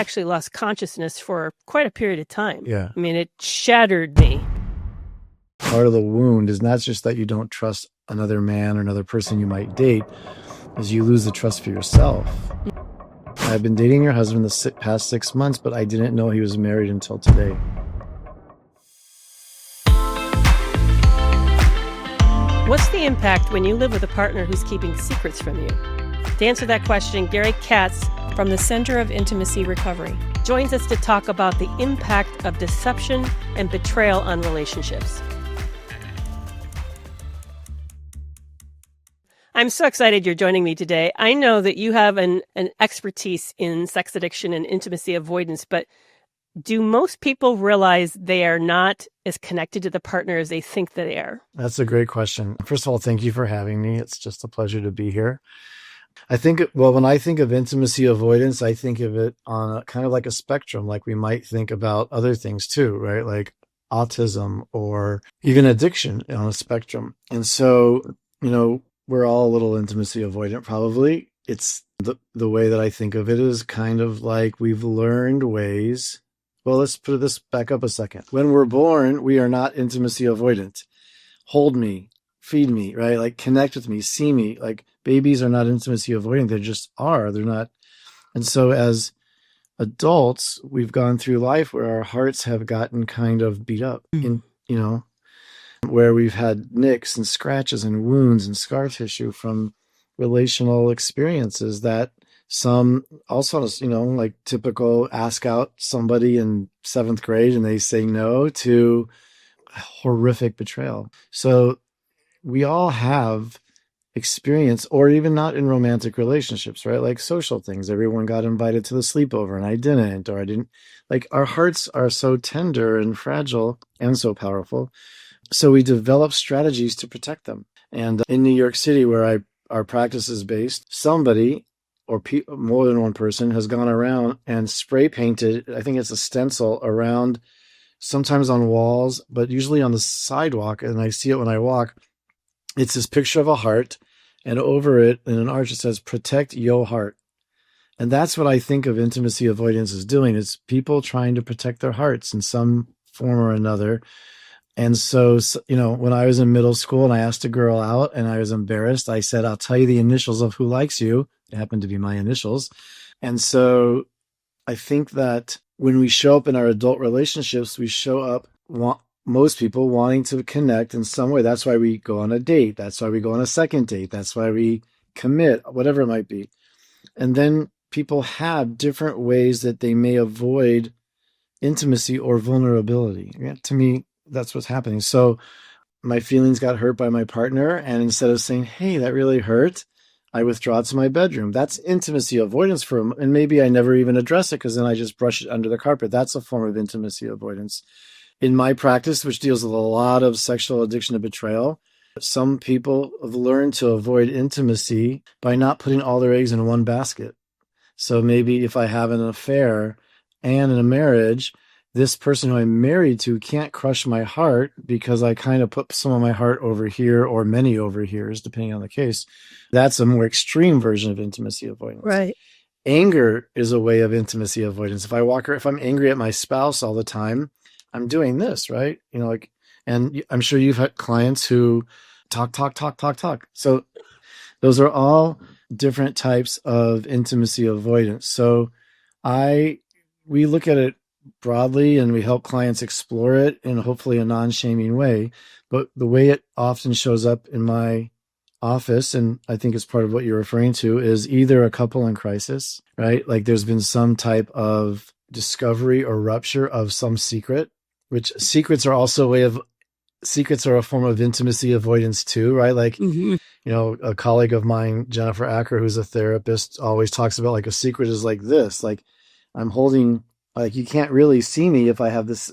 actually lost consciousness for quite a period of time. Yeah. I mean, it shattered me. Part of the wound is not just that you don't trust another man or another person you might date, is you lose the trust for yourself. I've been dating your husband the past 6 months, but I didn't know he was married until today. What's the impact when you live with a partner who's keeping secrets from you? To answer that question, Gary Katz from the Center of Intimacy Recovery joins us to talk about the impact of deception and betrayal on relationships. I'm so excited you're joining me today. I know that you have an expertise in sex addiction and intimacy avoidance, but do most people realize they are not as connected to the partner as they think that they are? That's a great question. First of all, thank you for having me. It's just a pleasure to be here. I think, when I think of intimacy avoidance, I think of it on a, kind of like a spectrum, like we might think about other things too, right? Like autism or even addiction on a spectrum. And so, we're all a little intimacy avoidant, probably. It's the way that I think of it is kind of like we've learned ways. Well, let's put this back up a second. When we're born, we are not intimacy avoidant. Hold me, feed me, right? Like connect with me, see me. Like babies are not intimacy avoidant. They just are. They're not. And so as adults, we've gone through life where our hearts have gotten kind of beat up where we've had nicks and scratches and wounds and scar tissue from relational experiences that some also, like typical ask out somebody in 7th grade and they say no to horrific betrayal. So we all have experience, or even not in romantic relationships, right? Like social things. Everyone got invited to the sleepover and I didn't, or I didn't. Like our hearts are so tender and fragile and so powerful. So we develop strategies to protect them. And in New York City, where our practice is based, somebody or more than one person has gone around and spray painted, I think it's a stencil around, sometimes on walls, but usually on the sidewalk. And I see it when I walk. It's this picture of a heart, and over it in an arch, it says, "Protect your heart." And that's what I think of intimacy avoidance as doing. It's people trying to protect their hearts in some form or another. And so, when I was in middle school and I asked a girl out and I was embarrassed, I said, "I'll tell you the initials of who likes you." It happened to be my initials. And so I think that when we show up in our adult relationships, we show up, most people wanting to connect in some way. That's why we go on a date. That's why we go on a second date. That's why we commit, whatever it might be. And then people have different ways that they may avoid intimacy or vulnerability. Yeah, to me, that's what's happening. So my feelings got hurt by my partner. And instead of saying, "Hey, that really hurt," I withdraw to my bedroom. That's intimacy avoidance and maybe I never even address it because then I just brush it under the carpet. That's a form of intimacy avoidance. In my practice, which deals with a lot of sexual addiction and betrayal, some people have learned to avoid intimacy by not putting all their eggs in one basket. So maybe if I have an affair and in a marriage, this person who I'm married to can't crush my heart because I kind of put some of my heart over here or many over here, depending on the case. That's a more extreme version of intimacy avoidance. Right. Anger is a way of intimacy avoidance. If I'm angry at my spouse all the time, I'm doing this, right? And I'm sure you've had clients who talk. So those are all different types of intimacy avoidance. So we look at it broadly and we help clients explore it in hopefully a non-shaming way. But the way it often shows up in my office, and I think it's part of what you're referring to, is either a couple in crisis, right? Like there's been some type of discovery or rupture of some secret, which secrets are a form of intimacy avoidance too, right? Like, a colleague of mine, Jennifer Acker, who's a therapist, always talks about like a secret is like this, like I'm holding, like you can't really see me if I have this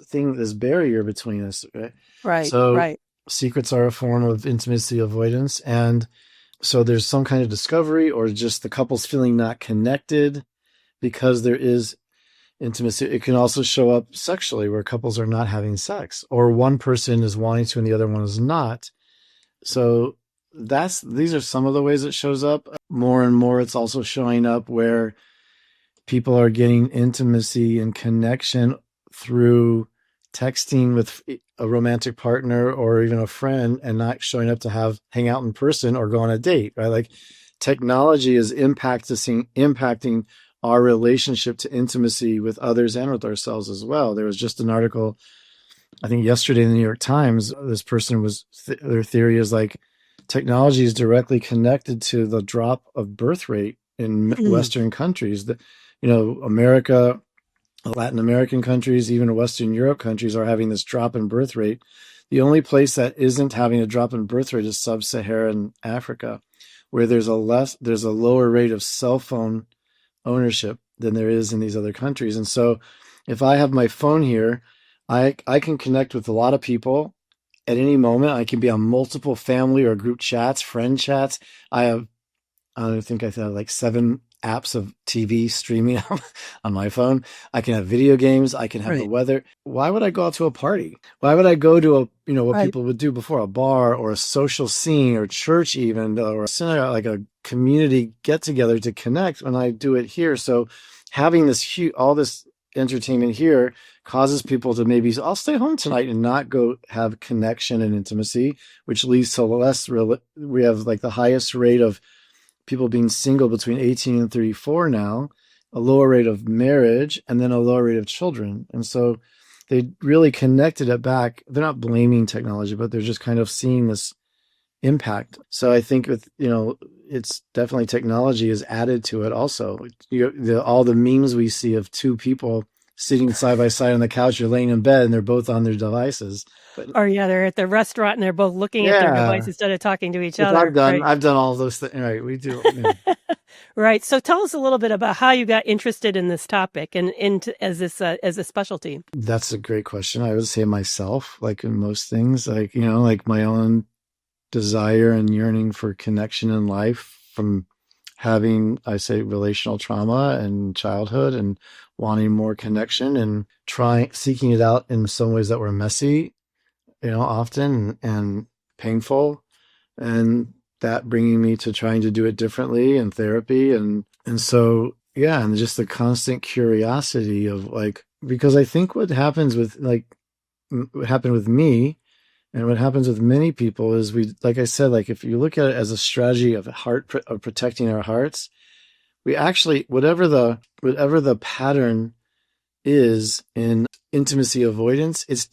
barrier between us, right? Right. So right. Secrets are a form of intimacy avoidance. And so there's some kind of discovery or just the couple's feeling not connected because there is intimacy. It can also show up sexually where couples are not having sex or one person is wanting to and the other one is not. So these are some of the ways it shows up. More and more, it's also showing up where people are getting intimacy and connection through texting with a romantic partner or even a friend and not showing up to hang out in person or go on a date, right? Like technology is impacting our relationship to intimacy with others and with ourselves as well. There was just an article, I think yesterday in the New York Times, this person their theory is like technology is directly connected to the drop of birth rate in Western countries. That, America, Latin American countries, even Western Europe countries are having this drop in birth rate. The only place that isn't having a drop in birth rate is sub-Saharan Africa, where there's a lower rate of cell phone ownership than there is in these other countries. And so if I have my phone here, I can connect with a lot of people at any moment. I can be on multiple family or group chats, friend chats. I think I have like 7 apps of TV streaming on my phone. I can have video games. I can have the weather. Why would I go out to a party? Why would I go to what people would do before, a bar or a social scene or church even, or a like a community get together to connect when I do it here? So having all this entertainment here causes people to maybe, I'll stay home tonight and not go have connection and intimacy, which leads to we have like the highest rate of people being single between 18 and 34 now, a lower rate of marriage, and then a lower rate of children. And so they really connected it back. They're not blaming technology, but they're just kind of seeing this impact. So I think it's definitely technology is added to it also. All the memes we see of 2 people sitting side by side on the couch or laying in bed and they're both on their devices. They're at the restaurant and they're both looking at their device instead of talking to each other. I've done all those things. Right, we do. Yeah. Right. So tell us a little bit about how you got interested in this topic and as a specialty. That's a great question. I would say myself, like in most things, like my own desire and yearning for connection in life from having, I say, relational trauma in childhood and wanting more connection and seeking it out in some ways that were messy, often and painful, and that bringing me to trying to do it differently in therapy. And so, yeah, and just the constant curiosity of like, because I think what happens with what happened with me and what happens with many people is like I said, like if you look at it as a strategy of protecting our hearts, we actually, whatever the pattern is in intimacy avoidance, it's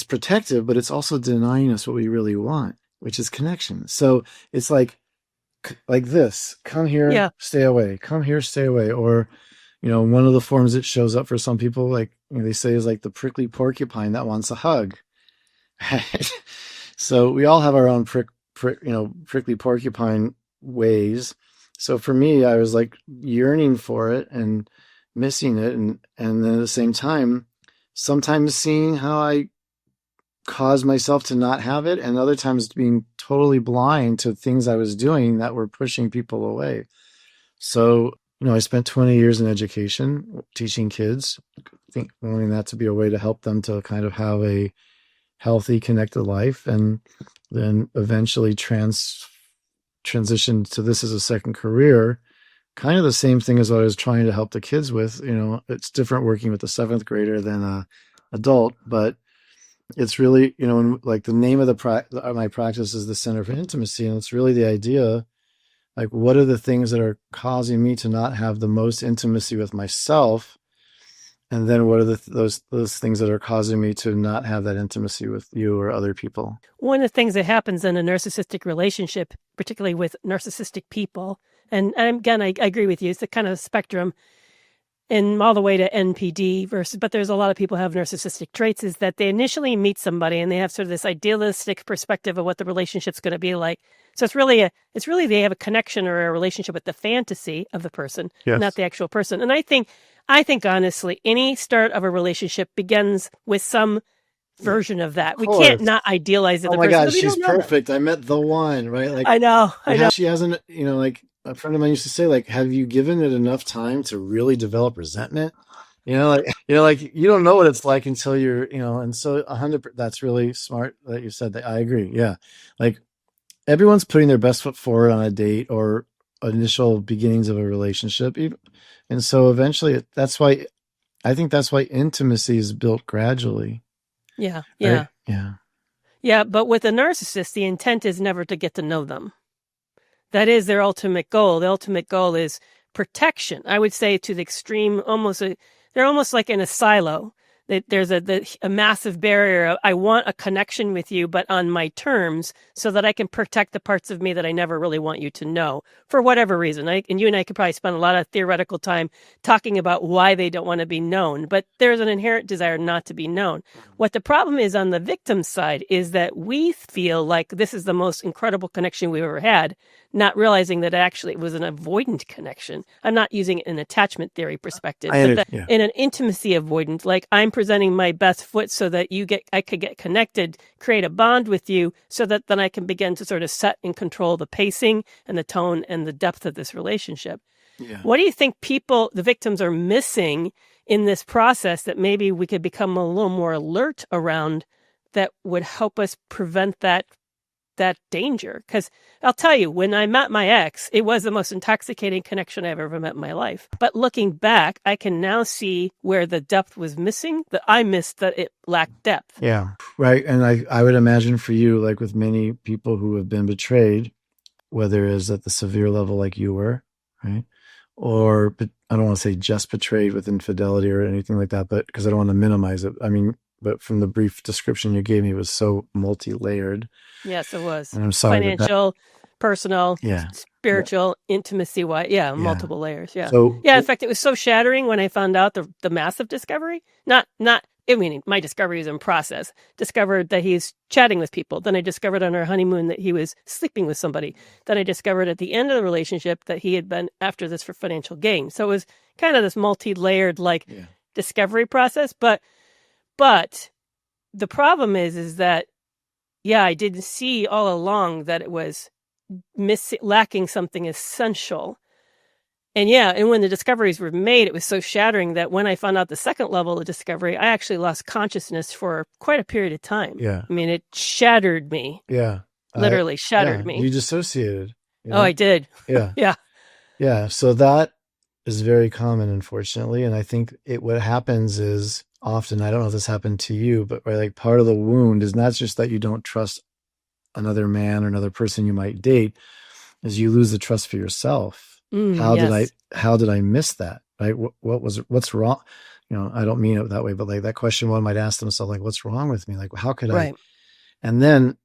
protective, but it's also denying us what we really want, which is connection. So it's like this, come here, stay away, come here, stay away. Or, one of the forms that shows up for some people, like they say is like the prickly porcupine that wants a hug. So we all have our own prickly porcupine ways. So for me, I was like yearning for it and missing it. And then at the same time, sometimes seeing how I caused myself to not have it, and other times being totally blind to things I was doing that were pushing people away. So, I spent 20 years in education, teaching kids, wanting that to be a way to help them to kind of have a healthy, connected life, and then eventually transitioned to this as a second career. Kind of the same thing as what I was trying to help the kids with. It's different working with a 7th grader than a adult, but it's really, like the name of my practice is the Center for Intimacy, and it's really the idea, like, what are the things that are causing me to not have the most intimacy with myself? And then what are those things that are causing me to not have that intimacy with you or other people? One of the things that happens in a narcissistic relationship, particularly with narcissistic people, and again, I agree with you, it's a kind of spectrum, and all the way to NPD but there's a lot of people who have narcissistic traits, is that they initially meet somebody and they have sort of this idealistic perspective of what the relationship's going to be like. So it's really they have a connection or a relationship with the fantasy of the person, not the actual person. And I think honestly, any start of a relationship begins with some version of that. We can't not idealize the person. Oh my God, she's perfect. I met the one, right? Like I know. She hasn't, like a friend of mine used to say, like, have you given it enough time to really develop resentment? You don't know what it's like until you're, and so 100%, that's really smart that you said that. I agree. Yeah. Like everyone's putting their best foot forward on a date or initial beginnings of a relationship. And so eventually I think that's why intimacy is built gradually. Yeah. Right? Yeah. Yeah. But with a narcissist, the intent is never to get to know them. That is their ultimate goal. The ultimate goal is protection. I would say to the extreme, they're almost like in a silo. There's a massive barrier of, I want a connection with you, but on my terms, so that I can protect the parts of me that I never really want you to know for whatever reason. And you and I could probably spend a lot of theoretical time talking about why they don't want to be known, but there's an inherent desire not to be known. What the problem is on the victim side is that we feel like this is the most incredible connection we've ever had, not realizing that actually it was an avoidant connection. I'm not using it in an attachment theory perspective, but in an intimacy avoidant, like I'm presenting my best foot so that I could get connected, create a bond with you, so that then I can begin to sort of set and control the pacing and the tone and the depth of this relationship. Yeah. What do you think the victims are missing in this process that maybe we could become a little more alert around that would help us prevent that danger? Because I'll tell you, when I met my ex, it was the most intoxicating connection I've ever met in my life. But looking back, I can now see where the depth was missing, that I missed, that it lacked depth. Yeah, right. And I would imagine for you, like with many people who have been betrayed, whether it's at the severe level like you were, right? Or I don't want to say just betrayed with infidelity or anything like that, but because I don't want to minimize it. I mean, but from the brief description you gave me, it was so multi-layered. Yes, it was. And I'm sorry. Financial, personal, spiritual, intimacy-wise. Yeah, multiple layers. Yeah. So, in fact, it was so shattering when I found out the massive discovery. I mean, my discovery is in process. Discovered that he's chatting with people. Then I discovered on our honeymoon that he was sleeping with somebody. Then I discovered at the end of the relationship that he had been after this for financial gain. So it was kind of this multi-layered discovery process. But the problem is that, I didn't see all along that it was lacking something essential. And when the discoveries were made, it was so shattering that when I found out the second level of discovery, I actually lost consciousness for quite a period of time. Yeah. I mean, it shattered me. Yeah. Literally shattered me. You dissociated. Oh, I did. Yeah. Yeah. Yeah. So that is very common, unfortunately. And I think what happens is often, I don't know if this happened to you, but like part of the wound is not just that you don't trust another man or another person you might date, is you lose the trust for yourself. How did I miss that? Right? What's wrong? I don't mean it that way, but like that question one might ask themselves, like, what's wrong with me? Like, how could I? And then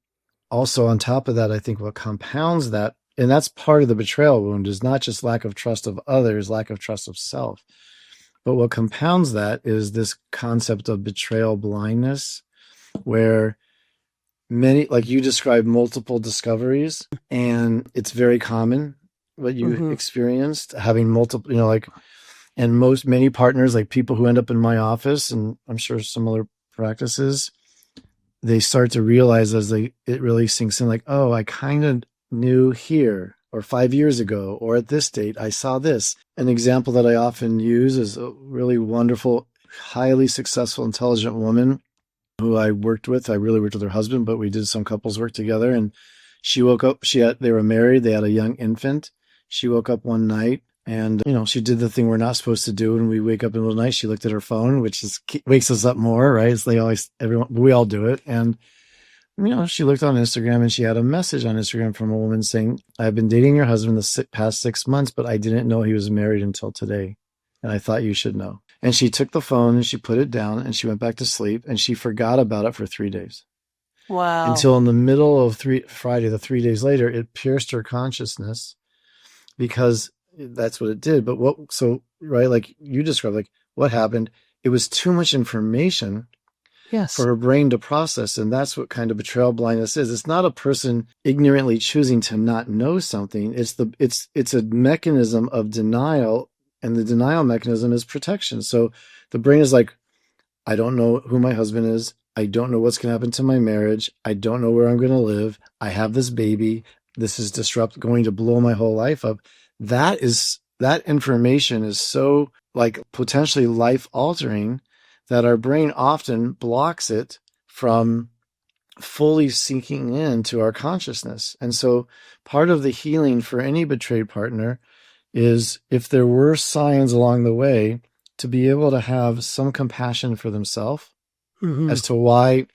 also on top of that, I think what compounds that, and that's part of the betrayal wound, is not just lack of trust of others, lack of trust of self. But what compounds that is this concept of betrayal blindness, where many, like you described, multiple discoveries, and it's very common what you experienced, having multiple, and many partners, like people who end up in my office, and I'm sure similar practices, they start to realize it really sinks in, like, oh, I kind of knew here, or 5 years ago, or at this date, I saw this. An example that I often use is a really wonderful, highly successful, intelligent woman who I worked with. I really worked with her husband, but we did some couples work together. And she woke up, they were married, they had a young infant. She woke up one night and, she did the thing we're not supposed to do. And we wake up in the middle of the night, she looked at her phone, which wakes us up more, right? It's we all do it. And, she looked on Instagram and she had a message on Instagram from a woman saying, I've been dating your husband the past 6 months, but I didn't know he was married until today. And I thought you should know. And she took the phone and she put it down and she went back to sleep and she forgot about it for 3 days. Wow. Until in the middle of Friday, the 3 days later, it pierced her consciousness, because that's what it did. But like you described, like what happened, it was too much information for her brain to process. And that's what kind of betrayal blindness is. It's not a person ignorantly choosing to not know something. It's a mechanism of denial, and the denial mechanism is protection. So the brain is like, I don't know who my husband is. I don't know what's going to happen to my marriage. I don't know where I'm going to live. I have this baby. This is going to blow my whole life up. That information is so like potentially life altering that our brain often blocks it from fully sinking into our consciousness. And so part of the healing for any betrayed partner is, if there were signs along the way, to be able to have some compassion for themselves as to why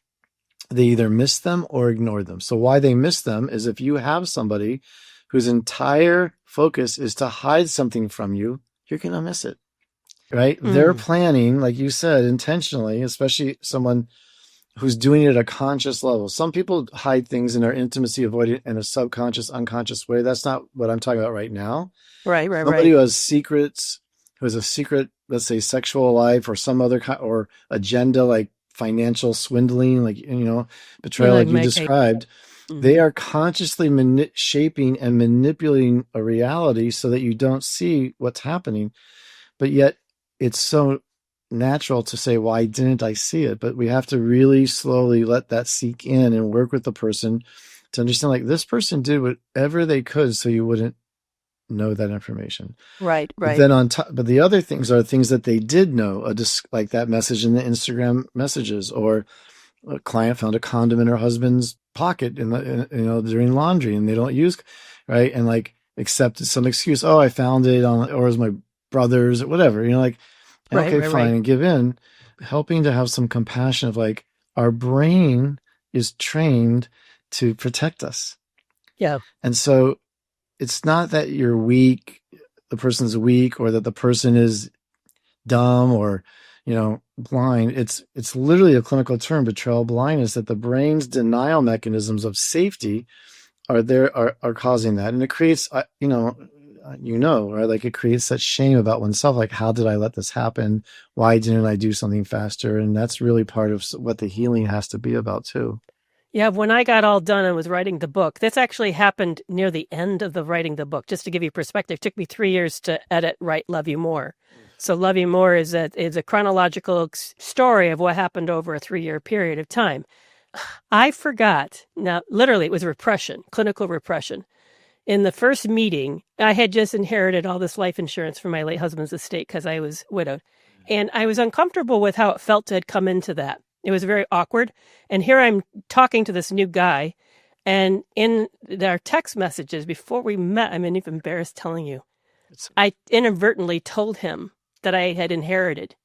they either missed them or ignored them. So why they missed them is, if you have somebody whose entire focus is to hide something from you, you're going to miss it, right? They're planning, like you said, intentionally, especially someone who's doing it at a conscious level. Some people hide things in their intimacy, avoid it in a subconscious, unconscious way. That's not what I'm talking about right now. Right. Somebody who has secrets, who has a secret, let's say, sexual life or some other kind, or agenda, like financial swindling, like, betrayal, like you described. They are consciously shaping and manipulating a reality so that you don't see what's happening. But yet it's so natural to say, why didn't I see it? But we have to really slowly let that sink in and work with the person to understand, like, this person did whatever they could so you wouldn't know that information. Right. But then on top, but the other things are things that they did know, like that message in the Instagram messages, or a client found a condom in her husband's pocket during laundry, and they don't use, right? And like accepted some excuse. Oh, I found it or it was my brother's, or whatever, okay, fine. And give in, helping to have some compassion of, like, our brain is trained to protect us. Yeah. And so it's not that you're weak, the person's weak, or that the person is dumb or, blind. It's literally a clinical term, betrayal blindness, that the brain's denial mechanisms of safety are causing that. And it creates, right? Like, it creates that shame about oneself. Like, how did I let this happen? Why didn't I do something faster? And that's really part of what the healing has to be about too. Yeah, when I got all done and was writing the book, this actually happened near the end of the writing the book. Just to give you perspective, it took me 3 years to write Love You More. So Love You More is a chronological story of what happened over a 3-year period of time. I forgot. Now, literally, it was repression, clinical repression. In the first meeting, I had just inherited all this life insurance from my late husband's estate because I was widowed. And I was uncomfortable with how it felt to come into that. It was very awkward. And here I'm talking to this new guy. And in our text messages before we met, I'm even embarrassed telling you, I inadvertently told him that I had inherited.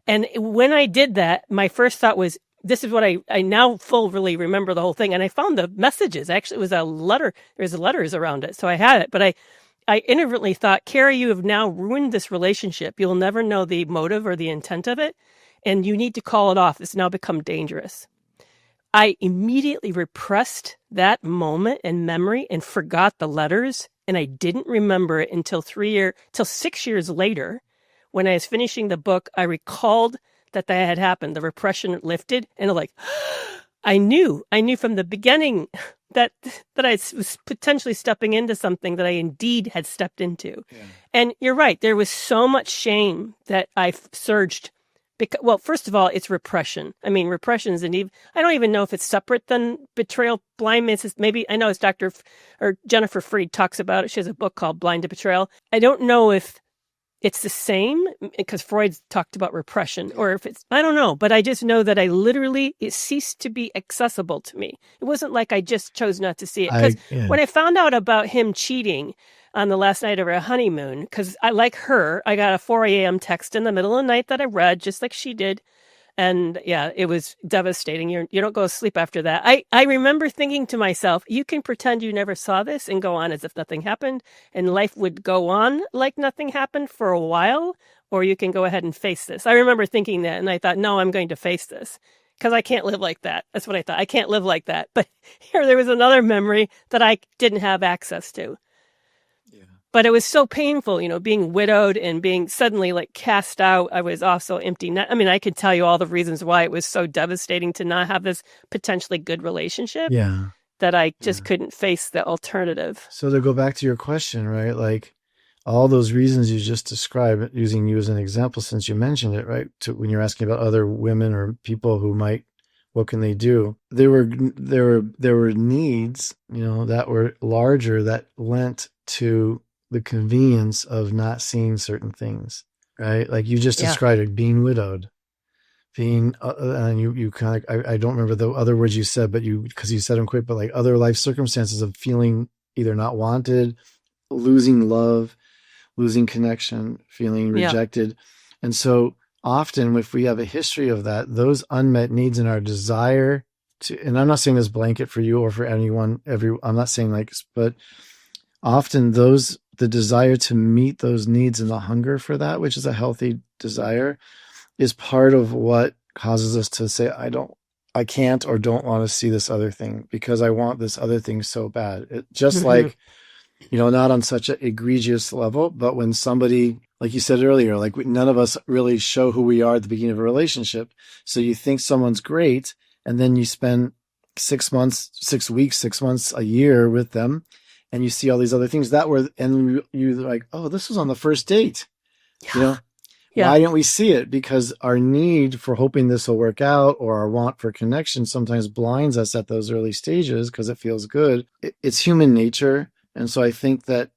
And when I did that, my first thought was, this is what I now fully remember the whole thing. And I found the messages. Actually, it was a letter. There's letters around it. So I had it. But I inadvertently thought, Kerry, you have now ruined this relationship. You'll never know the motive or the intent of it. And you need to call it off. It's now become dangerous. I immediately repressed that moment and memory and forgot the letters. And I didn't remember it until 6 years later, when I was finishing the book. I recalled that had happened. The repression lifted, and I knew from the beginning that I was potentially stepping into something that I indeed had stepped into. Yeah. And you're right. There was so much shame that I surged. Well, first of all, it's repression. I mean, repression is I don't even know if it's separate than betrayal. Blindness is maybe, I know it's Jennifer Freed talks about it. She has a book called Blind to Betrayal. I don't know if it's the same, because Freud talked about repression, or if I don't know, but I just know that it ceased to be accessible to me. It wasn't like I just chose not to see it. Because when I found out about him cheating on the last night of our honeymoon, because I got a 4 a.m. text in the middle of the night that I read, just like she did. And yeah, it was devastating. You don't go to sleep after that. I remember thinking to myself, you can pretend you never saw this and go on as if nothing happened, and life would go on like nothing happened for a while, or you can go ahead and face this. I remember thinking that, and I thought, no, I'm going to face this, because I can't live like that. That's what I thought. I can't live like that. But here there was another memory that I didn't have access to. But it was so painful, being widowed and being suddenly cast out. I was also empty. I mean, I could tell you all the reasons why it was so devastating to not have this potentially good relationship. Yeah. That I just couldn't face the alternative. So to go back to your question, right? Like, all those reasons you just described, using you as an example, since you mentioned it, right? When you're asking about other women or people who might, what can they do? There were needs, that were larger, that lent to the convenience of not seeing certain things, right? Like you just described it, being widowed, being, and you kind of, I don't remember the other words you said, but because you said them quick, but like other life circumstances of feeling either not wanted, losing love, losing connection, feeling Yeah. rejected. And so often if we have a history of that, those unmet needs and our desire to, and I'm not saying this blanket for you or for anyone, I'm not saying like, but often the desire to meet those needs and the hunger for that, which is a healthy desire, is part of what causes us to say, I can't or don't want to see this other thing because I want this other thing so bad. Just like, not on such an egregious level, but when somebody, like you said earlier, like none of us really show who we are at the beginning of a relationship. So you think someone's great, and then you spend 6 months, 6 weeks, 6 months, a year with them, and you see all these other things and you're like, oh, this was on the first date. Yeah. Why didn't we see it? Because our need for hoping this will work out or our want for connection sometimes blinds us at those early stages because it feels good. It's human nature. And so I think that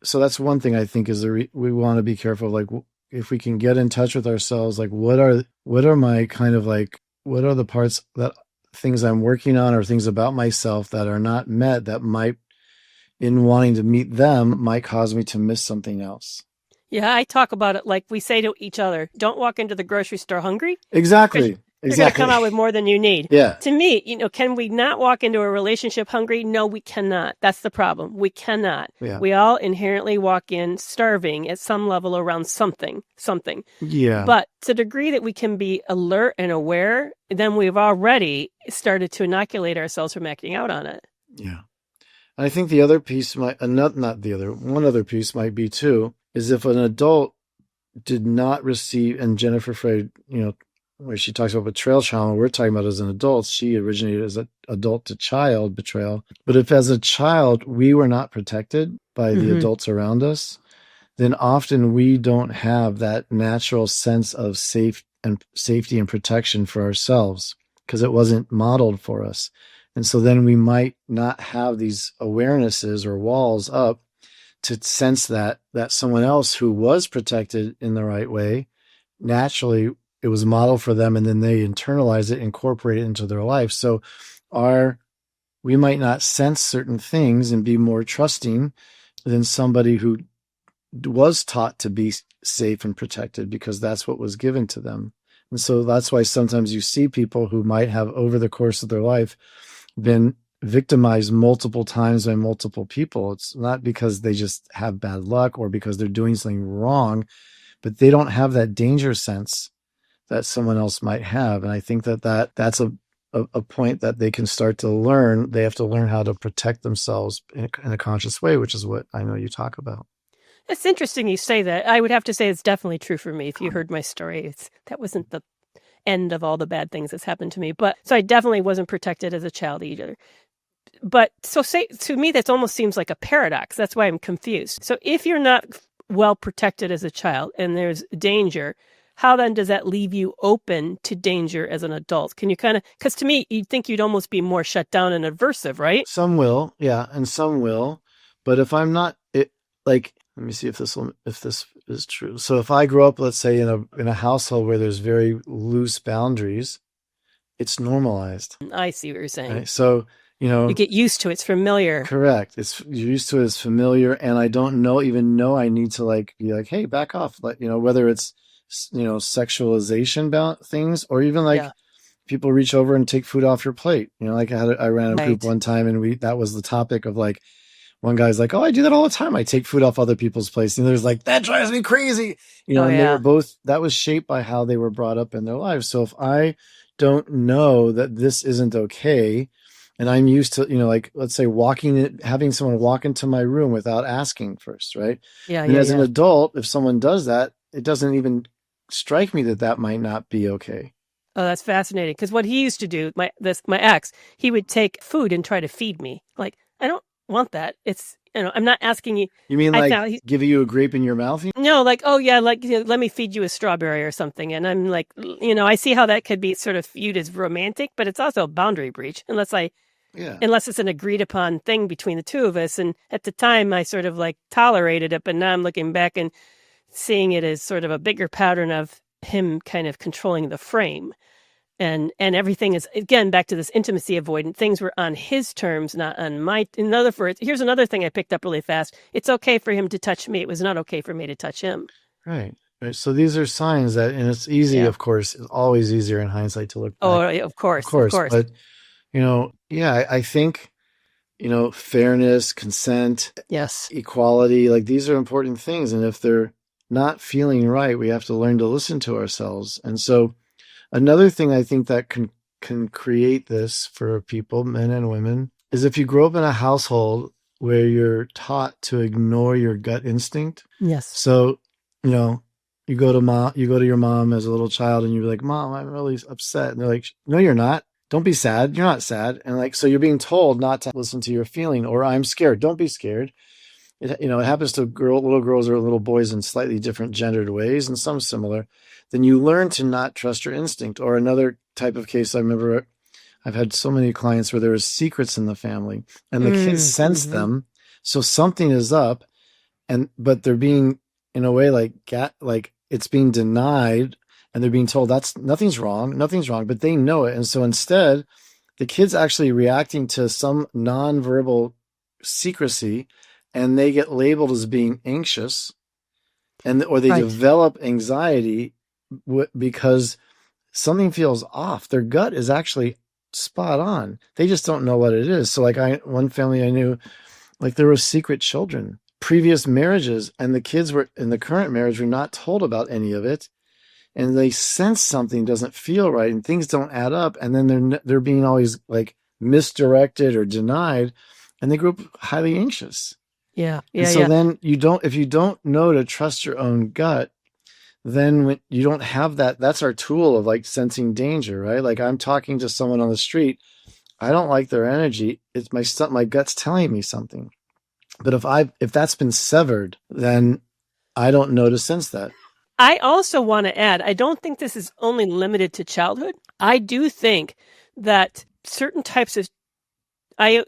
so that's one thing I think is we want to be careful. Like if we can get in touch with ourselves, like what are my kind of like, what are the parts that things I'm working on or things about myself that are not met that might, in wanting to meet them, might cause me to miss something else. Yeah, I talk about it like we say to each other, don't walk into the grocery store hungry. Exactly. You're going to come out with more than you need. Yeah. To me, can we not walk into a relationship hungry? No, we cannot. That's the problem. We cannot. Yeah. We all inherently walk in starving at some level around something. Yeah. But to the degree that we can be alert and aware, then we've already started to inoculate ourselves from acting out on it. Yeah. And I think the other piece one other piece might be too, is if an adult did not receive, and Jennifer Freud, where she talks about betrayal trauma, we're talking about as an adult, she originated as an adult to child betrayal. But if as a child we were not protected by the adults around us, then often we don't have that natural sense of safety and protection for ourselves because it wasn't modeled for us. And so then we might not have these awarenesses or walls up to sense that someone else who was protected in the right way, naturally it was modeled for them, and then they internalize it, incorporate it into their life. So we might not sense certain things and be more trusting than somebody who was taught to be safe and protected because that's what was given to them. And so that's why sometimes you see people who might have over the course of their life been victimized multiple times by multiple people. It's not because they just have bad luck or because they're doing something wrong, but they don't have that danger sense that someone else might have. And I think that's a point that they can start to learn. They have to learn how to protect themselves in a conscious way, which is what I know you talk about. It's interesting you say that. I would have to say it's definitely true for me. If you heard my story, that wasn't the end of all the bad things that's happened to me. But so I definitely wasn't protected as a child either. But so to me, that almost seems like a paradox. That's why I'm confused. So if you're not well protected as a child and there's danger, how then does that leave you open to danger as an adult? Can you because to me, you'd think you'd almost be more shut down and aversive, right? Some will, yeah, and some will. But if I'm not, let me see if this is true. So if I grow up, let's say in a household where there's very loose boundaries, it's normalized. I see what you're saying. Right? So, you get used to it. It's familiar. Correct. You're used to it. It's familiar. And I don't even know I need to be like, hey, back off. Whether it's, sexualization about things or even people reach over and take food off your plate. I ran a group one time and that was the topic of one guy's like, oh, I do that all the time. I take food off other people's plates. And there's that drives me crazy. They were both, that was shaped by how they were brought up in their lives. So if I don't know that this isn't okay, and I'm used to, let's say having someone walk into my room without asking first, right? Yeah. And as an adult, if someone does that, it doesn't even strike me that might not be okay. Oh, that's fascinating. Because what he used to do, my ex, he would take food and try to feed me. I don't want that. It's, I'm not asking you. You mean giving you a grape in your mouth? No, oh yeah, let me feed you a strawberry or something. And I'm I see how that could be sort of viewed as romantic, but it's also a boundary breach unless it's an agreed upon thing between the two of us. And at the time I sort of tolerated it, but now I'm looking back and seeing it as sort of a bigger pattern of him kind of controlling the frame. And everything is, again, back to this intimacy avoidant. Things were on his terms, not on my. In other words, here's another thing I picked up really fast. It's okay for him to touch me. It was not okay for me to touch him. Right. So these are signs that, and it's easy, of course, it's always easier in hindsight to look back. Oh, of course. But, I think, fairness, consent, yes, equality, like these are important things. And if they're not feeling right, we have to learn to listen to ourselves. And so another thing I think that can create this for people, men and women, is if you grow up in a household where you're taught to ignore your gut instinct. Yes. So, you go to your mom as a little child and you're like, Mom, I'm really upset. And they're like, no, you're not. Don't be sad. You're not sad. And so you're being told not to listen to your feeling, or I'm scared. Don't be scared. It happens to little girls or little boys in slightly different gendered ways and some similar. Then you learn to not trust your instinct. Or another type of case, I remember I've had so many clients where there was secrets in the family and the kids sense them. So something is up, but they're being, in a way, like it's being denied, and they're being told that's nothing's wrong, but they know it. And so instead, the kid's actually reacting to some nonverbal secrecy, and they get labeled as being anxious, or they develop anxiety because something feels off. Their gut is actually spot on. They just don't know what it is. So one family I knew, there were secret children, previous marriages, and the kids were in the current marriage were not told about any of it. And they sense something doesn't feel right and things don't add up. And then they're being always misdirected or denied, and they grew up highly anxious. Yeah. Then if you don't know to trust your own gut, then when you don't have that's our tool of sensing danger, right? I'm talking to someone on the street. I don't like their energy. It's my gut's telling me something. But if that's been severed, then I don't know to sense that. I also want to add, I don't think this is only limited to childhood. I do think that certain types of, I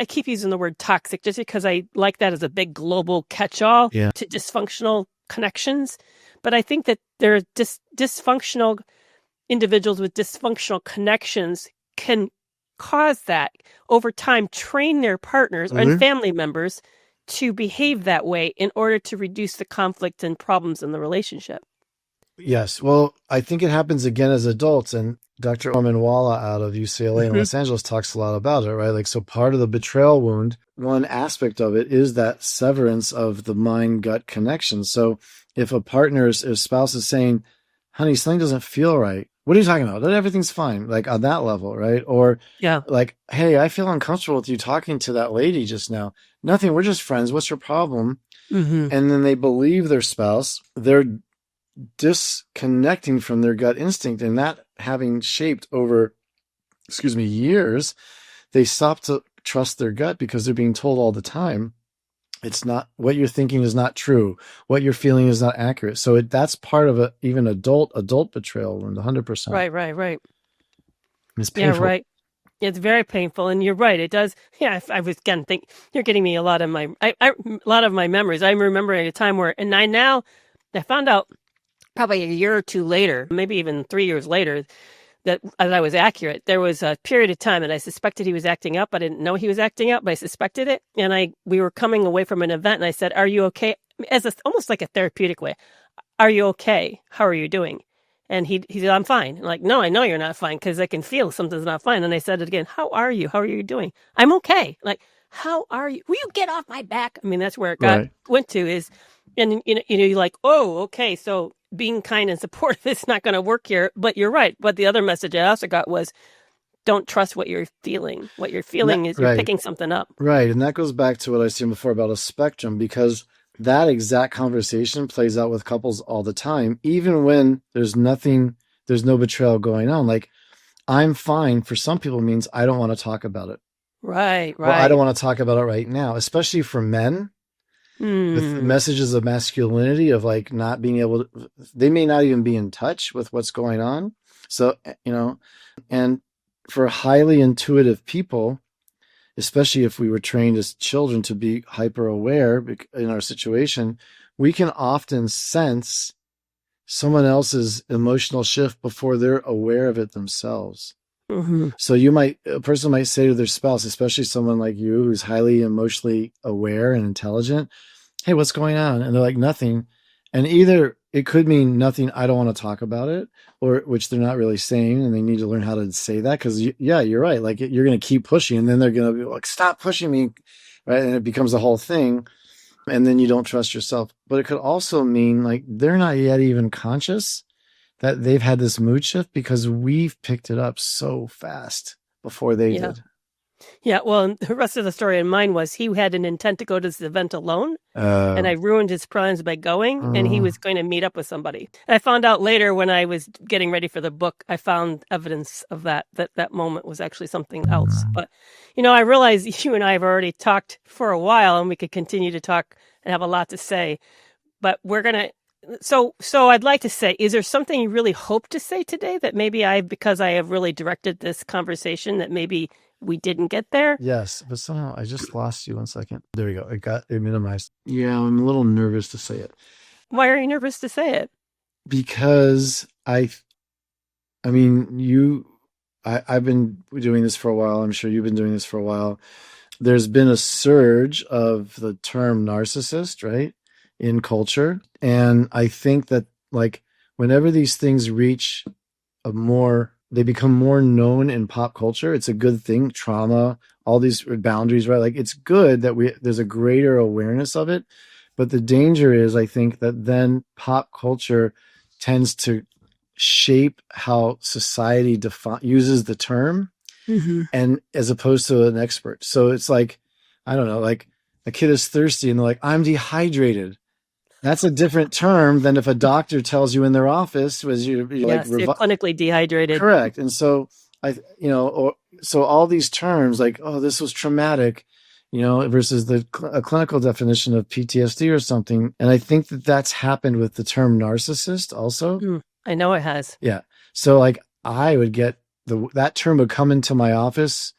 keep using the word toxic just because I like that as a big global catch-all to dysfunctional connections. But I think that there are dysfunctional individuals with dysfunctional connections can cause that over time, train their partners and family members to behave that way in order to reduce the conflict and problems in the relationship. Yes. Well, I think it happens again as adults, and Dr. Orman Walla out of UCLA in Los Angeles talks a lot about it, right? So part of the betrayal wound, one aspect of it is that severance of the mind-gut connection. So if a spouse is saying, honey, something doesn't feel right. What are you talking about? Everything's fine, on that level, right? Or hey, I feel uncomfortable with you talking to that lady just now. Nothing, we're just friends. What's your problem? And then they believe their spouse. They're disconnecting from their gut instinct, and that having shaped over, years, they stop to trust their gut because they're being told all the time, it's not, what you're thinking is not true. What you're feeling is not accurate. So that's part of even adult betrayal, 100%. Right. It's painful. Yeah, right. It's very painful, and you're right. It does. Yeah, I was again think you're getting me a lot of my memories. I'm remembering a time where, and I found out probably a year or two later, maybe even 3 years later, that as I was accurate. There was a period of time, and I suspected he was acting up. I didn't know he was acting up, but I suspected it. And we were coming away from an event, and I said, "Are you okay?" Almost like a therapeutic way. "Are you okay? How are you doing?" And he said, "I'm fine." I'm like, "No, I know you're not fine because I can feel something's not fine." And I said it again, "How are you? How are you doing?" "I'm okay." Like, "How are you? Will you get off my back?" I mean, that's where it went to is, and you're like, "Oh, okay, so being kind and supportive is not going to work here." But you're right. But the other message I also got was, don't trust what you're feeling. What you're feeling is you're picking something up. Right. And that goes back to what I was saying before about a spectrum, because that exact conversation plays out with couples all the time, even when there's no betrayal going on. Like, I'm fine for some people means I don't want to talk about it. Right. Well, I don't want to talk about it right now, especially for men. With messages of masculinity, of like not being able to, they may not even be in touch with what's going on. So, and for highly intuitive people, especially if we were trained as children to be hyper aware in our situation, we can often sense someone else's emotional shift before they're aware of it themselves. Mm-hmm. So a person might say to their spouse, especially someone like you who's highly emotionally aware and intelligent, hey, what's going on? And they're like, nothing. And either it could mean nothing, I don't want to talk about it, or which they're not really saying, and they need to learn how to say that. Because yeah, you're right. Like you're going to keep pushing, and then they're going to be like, stop pushing me, right? And it becomes a whole thing, and then you don't trust yourself. But it could also mean like they're not yet even conscious that they've had this mood shift because we've picked it up so fast before they did. Yeah, well, the rest of the story in mine was he had an intent to go to this event alone, and I ruined his plans by going, and he was going to meet up with somebody. And I found out later when I was getting ready for the book, I found evidence of that moment was actually something else. But, I realized you and I have already talked for a while, and we could continue to talk and have a lot to say. But we're going to... So I'd like to say, is there something you really hope to say today that maybe because I have really directed this conversation, that maybe we didn't get there? Yes, but somehow I just lost you 1 second. There we go. It minimized. Yeah, I'm a little nervous to say it. Why are you nervous to say it? Because I've been doing this for a while. I'm sure you've been doing this for a while. There's been a surge of the term narcissist, right, in culture. And I think that like whenever these things reach they become more known in pop culture, it's a good thing. Trauma, all these boundaries, right? Like it's good that there's a greater awareness of it. But the danger is, I think, that then pop culture tends to shape how society uses the term, and as opposed to an expert. So it's like, I don't know, like a kid is thirsty and they're like, I'm dehydrated. That's a different term than if a doctor tells you in their office you're clinically dehydrated. Correct. And so so all these terms like, oh, this was traumatic, versus a clinical definition of PTSD or something. And I think that that's happened with the term narcissist also. I know it has. Yeah. So like I would get that term would come into my office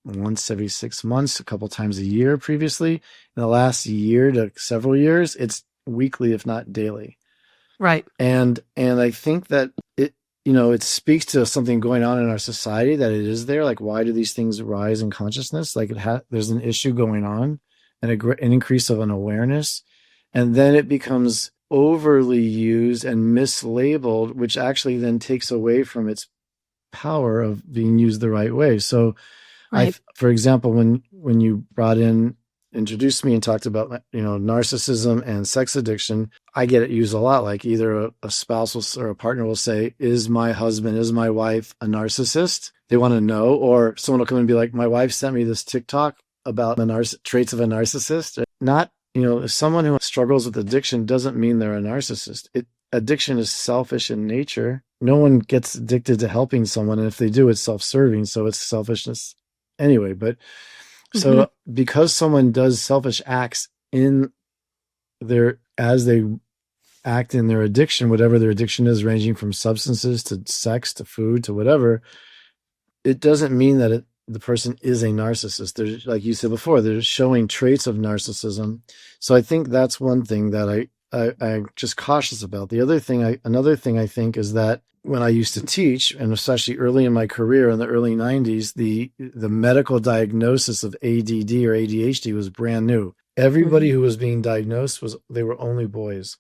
once every 6 months, a couple times a year previously. In the last year to several years, it's weekly, if not daily. Right. And I think that it speaks to something going on in our society, that it is there. Like, why do these things rise in consciousness? Like there's an issue going on and an increase of an awareness. And then it becomes overly used and mislabeled, which actually then takes away from its power of being used the right way. So right. For example, when you introduced me and talked about, narcissism and sex addiction, I get it used a lot. Like either a spouse or a partner will say, is my husband, is my wife a narcissist? They want to know. Or someone will come and be like, my wife sent me this TikTok about the traits of a narcissist. Not, someone who struggles with addiction doesn't mean they're a narcissist. Addiction is selfish in nature. No one gets addicted to helping someone. And if they do, it's self-serving. So it's selfishness anyway. But so because someone does selfish acts as they act in their addiction, whatever their addiction is, ranging from substances to sex to food to whatever, it doesn't mean that the person is a narcissist. There's, like you said before, they're showing traits of narcissism. So I think that's one thing that I'm just cautious about. Another thing I think is that when I used to teach, and especially early in my career in the early 90s, the medical diagnosis of ADD or ADHD was brand new. Everybody who was being diagnosed they were only boys.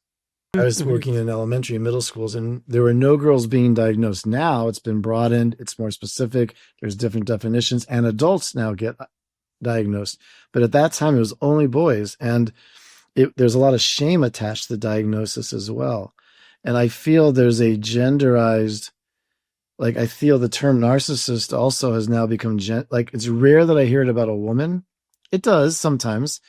I was working in elementary and middle schools, and there were no girls being diagnosed. Now it's been broadened. It's more specific. There's different definitions, and adults now get diagnosed. But at that time, it was only boys. And there's a lot of shame attached to the diagnosis as well. And I feel there's a genderized, like I feel the term narcissist also has now become, it's rare that I hear it about a woman. It does sometimes,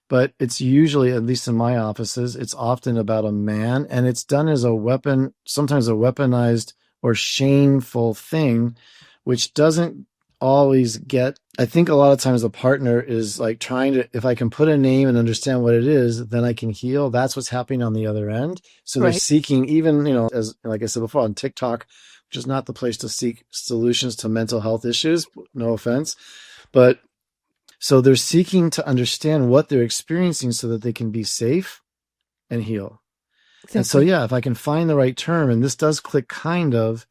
but it's usually, at least in my offices, it's often about a man, and it's done as a weapon, sometimes a weaponized or shameful thing, which doesn't always get, I think a lot of times the partner is like trying to, if I can put a name and understand what it is, then I can heal. That's what's happening on the other end. So they're seeking, even, as like I said before, on TikTok, which is not the place to seek solutions to mental health issues, no offense, but so they're seeking to understand what they're experiencing so that they can be safe and heal. Exactly. And so, yeah, if I can find the right term, and this does click kind of,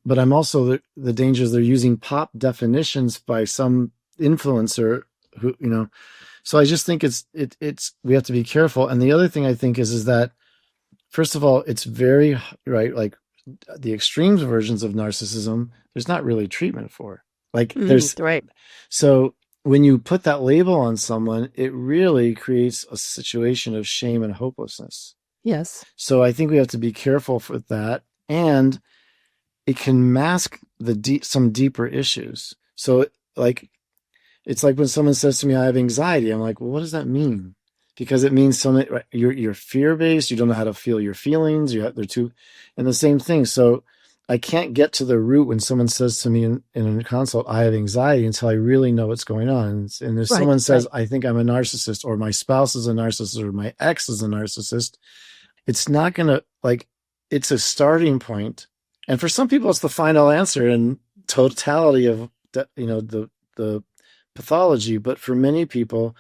but I'm also the dangers they're using pop definitions by some influencer who, so I just think it's we have to be careful. And the other thing I think is that, first of all, it's very right, like the extremes versions of narcissism, there's not really treatment for. Like there's right. So when you put that label on someone, it really creates a situation of shame and hopelessness. Yes. So I think we have to be careful with that, and it can mask some deeper issues. So like, it's like when someone says to me, I have anxiety. I'm like, well, what does that mean? Because it means you're fear-based. You don't know how to feel your feelings. They're too, and the same thing. So I can't get to the root when someone says to me in a consult, I have anxiety, until I really know what's going on. And if someone says, I think I'm a narcissist, or my spouse is a narcissist, or my ex is a narcissist, it's not going to, it's a starting point. And for some people, it's the final answer and totality of the pathology. But for many people,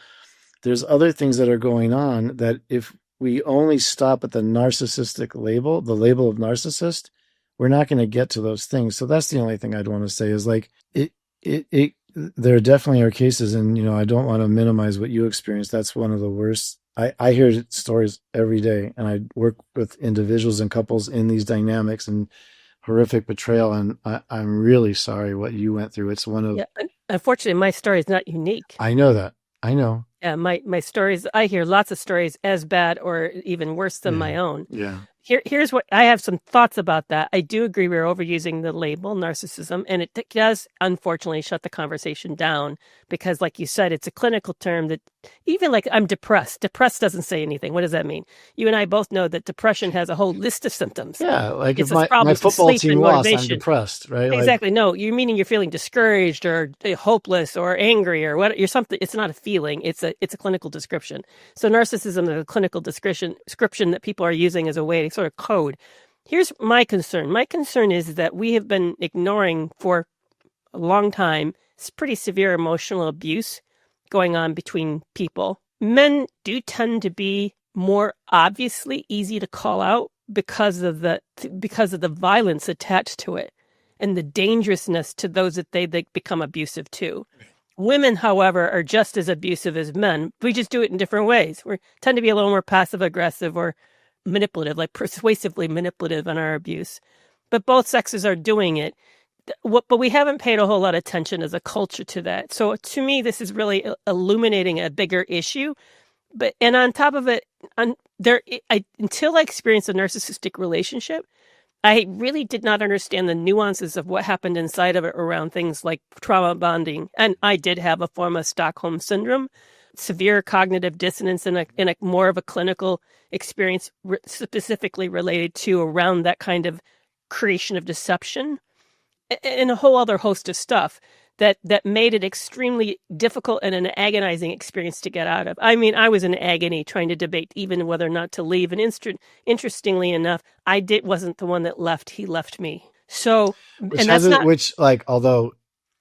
there's other things that are going on that if we only stop at the narcissistic label, the label of narcissist, we're not going to get to those things. So that's the only thing I'd want to say is there definitely are cases, and, I don't want to minimize what you experienced. That's one of the worst. I hear stories every day, and I work with individuals and couples in these dynamics and horrific betrayal. And I'm really sorry what you went through. It's one of, unfortunately, my story is not unique. I know that. I know. Yeah, my stories, I hear lots of stories as bad or even worse than my own. Yeah. Here's what I have some thoughts about that. I do agree we're overusing the label narcissism, and it does unfortunately shut the conversation down because, like you said, it's a clinical term that even like I'm depressed. Depressed doesn't say anything. What does that mean? You and I both know that depression has a whole list of symptoms. Yeah, like if my football team lost, I'm depressed, right? Exactly. No, you're meaning you're feeling discouraged or hopeless or angry or what? You're something. It's not a feeling. It's a clinical description. So narcissism is a clinical description that people are using as a way to sort of code. Here's my concern. My concern is that we have been ignoring for a long time pretty severe emotional abuse going on between people. Men do tend to be more obviously easy to call out because of the violence attached to it and the dangerousness to those that they become abusive to. Women, however, are just as abusive as men. We just do it in different ways. We tend to be a little more passive aggressive or manipulative, like persuasively manipulative in our abuse. But both sexes are doing it. But we haven't paid a whole lot of attention as a culture to that. So to me, this is really illuminating a bigger issue. And on top of it, until I experienced a narcissistic relationship, I really did not understand the nuances of what happened inside of it around things like trauma bonding. And I did have a form of Stockholm syndrome, severe cognitive dissonance in a more of a clinical experience specifically related to around that kind of creation of deception and a whole other host of stuff that made it extremely difficult and an agonizing experience to get out of. I mean, I was in agony trying to debate even whether or not to leave. And interestingly enough, wasn't the one that left. He left me. So, although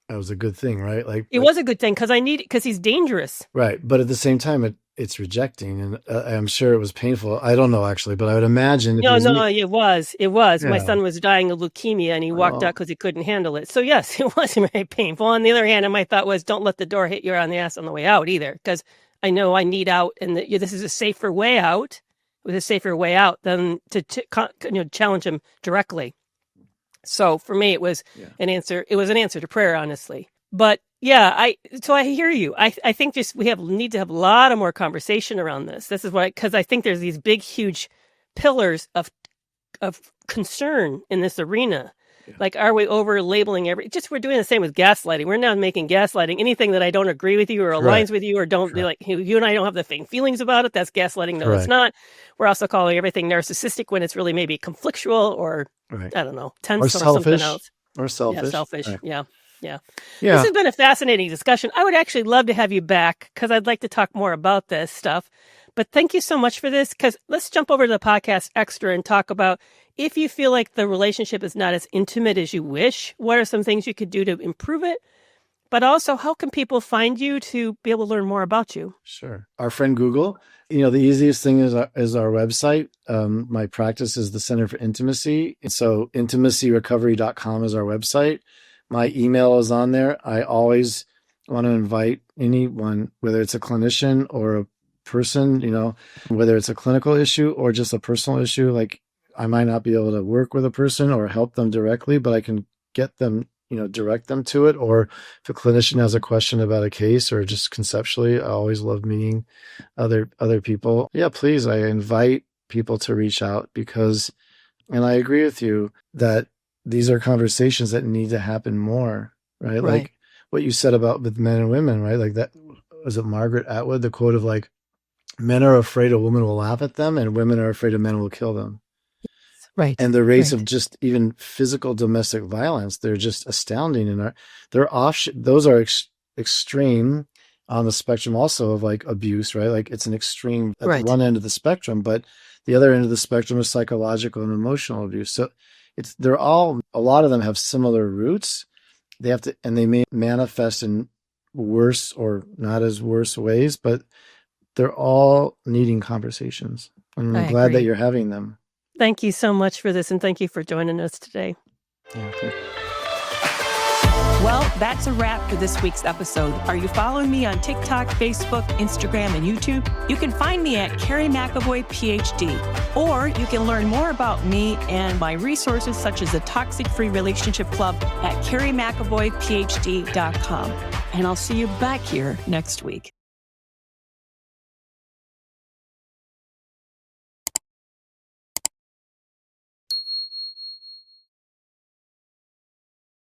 that was a good thing, right? It was a good thing because he's dangerous. Right. But at the same time, it's rejecting. And I'm sure it was painful. I don't know actually, but I would imagine. It was. Yeah. My son was dying of leukemia and he walked out because he couldn't handle it. So yes, it was very painful. On the other hand, my thought was don't let the door hit you on the ass on the way out either. Because I know I need out and this is a safer way out. It was a safer way out than to challenge him directly. So for me, it was an answer. It was an answer to prayer, honestly. But yeah, I hear you. I think need to have a lot of more conversation around this. This is because I think there's these big, huge pillars of concern in this arena. Yeah. Like, are we over labeling we're doing the same with gaslighting. We're now making gaslighting anything that I don't agree with you or aligns with you or don't you and I don't have the same feelings about it. That's gaslighting. No, it's not. We're also calling everything narcissistic when it's really maybe conflictual or I don't know, tense or something else. Or selfish. Yeah, selfish. Right. Yeah. This has been a fascinating discussion. I would actually love to have you back because I'd like to talk more about this stuff. But thank you so much for this, because let's jump over to the podcast extra and talk about if you feel like the relationship is not as intimate as you wish, what are some things you could do to improve it? But also, how can people find you to be able to learn more about you? Sure. Our friend Google, the easiest thing is our website. My practice is the Center for Intimacy. And so intimacyrecovery.com is our website. My email is on there. I always want to invite anyone, whether it's a clinician or a person, whether it's a clinical issue or just a personal issue. Like, I might not be able to work with a person or help them directly, but I can get them, direct them to it. Or if a clinician has a question about a case or just conceptually, I always love meeting other people. Yeah, please, I invite people to reach out and I agree with you that these are conversations that need to happen more, right? Like what you said about with men and women, right? Like that, was it Margaret Atwood, the quote of like, men are afraid a woman will laugh at them and women are afraid a man will kill them. Right. And the rates of just even physical domestic violence, they're just astounding. And those are extreme on the spectrum also of like abuse, right? Like it's an extreme at the one end of the spectrum, but the other end of the spectrum is psychological and emotional abuse. So a lot of them have similar roots. And they may manifest in worse or not as worse ways, but they're all needing conversations. And I'm glad that you're having them. Thank you so much for this, and thank you for joining us today. Yeah, thank you. Well, that's a wrap for this week's episode. Are you following me on TikTok, Facebook, Instagram, and YouTube? You can find me at Kerry McAvoy, PhD. Or you can learn more about me and my resources, such as the Toxic Free Relationship Club, at kerrymcavoyphd.com. And I'll see you back here next week.